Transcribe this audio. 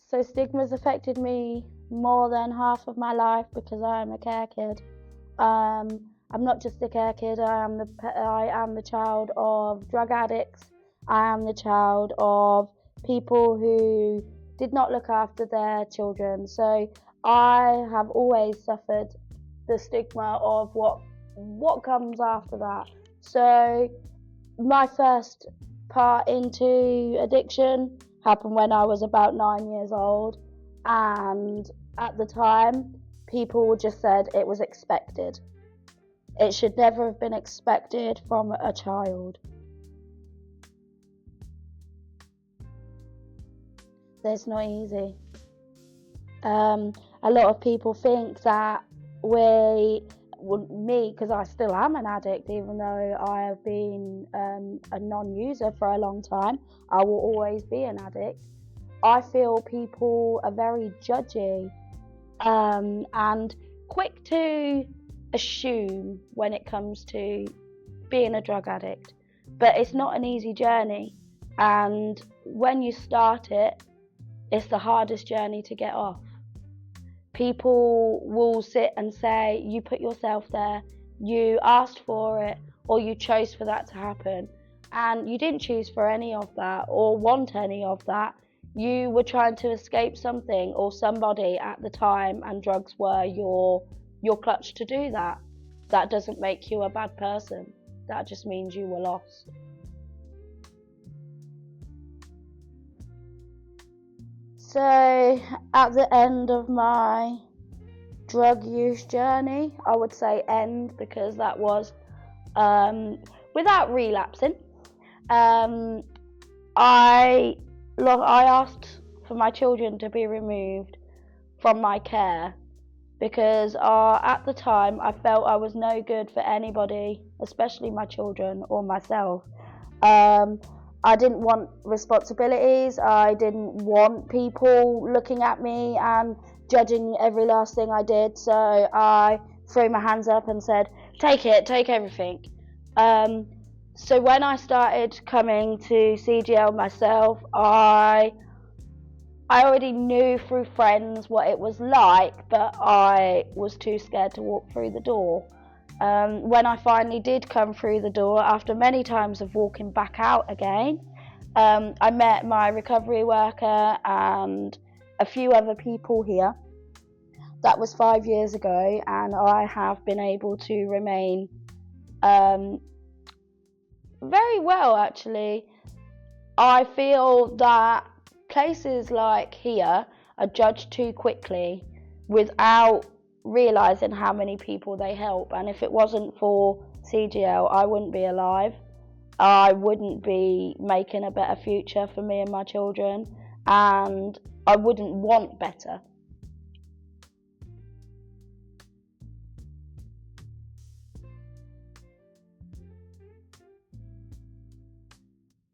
So stigma's affected me more than half of my life because I am a care kid. I'm not just a care kid. I am the child of drug addicts. I am the child of people who did not look after their children. So I have always suffered the stigma of what comes after that. So my first part into addiction happened when I was about 9 years old, and at the time people just said it was expected. It should never have been expected from a child. It's not easy. A lot of people think that me, because I still am an addict, even though I have been a non-user for a long time, I will always be an addict. I feel people are very judgy and quick to assume when it comes to being a drug addict. But it's not an easy journey, and when you start it, it's the hardest journey to get off. People will sit and say, you put yourself there, you asked for it, or you chose for that to happen. And you didn't choose for any of that or want any of that. You were trying to escape something or somebody at the time, and drugs were your crutch to do that. That doesn't make you a bad person. That just means you were lost. So at the end of my drug use journey, I would say end, because that was without relapsing. I asked for my children to be removed from my care because at the time I felt I was no good for anybody, especially my children or myself. I didn't want responsibilities. I didn't want people looking at me and judging every last thing I did. So I threw my hands up and said, take everything. So when I started coming to CGL myself, I already knew through friends what it was like, but I was too scared to walk through the door. When I finally did come through the door, after many times of walking back out again, I met my recovery worker and a few other people here. That was 5 years ago, and I have been able to remain very well, actually. I feel that places like here are judged too quickly without realising how many people they help, and if it wasn't for CGL, I wouldn't be alive. I wouldn't be making a better future for me and my children, and I wouldn't want better.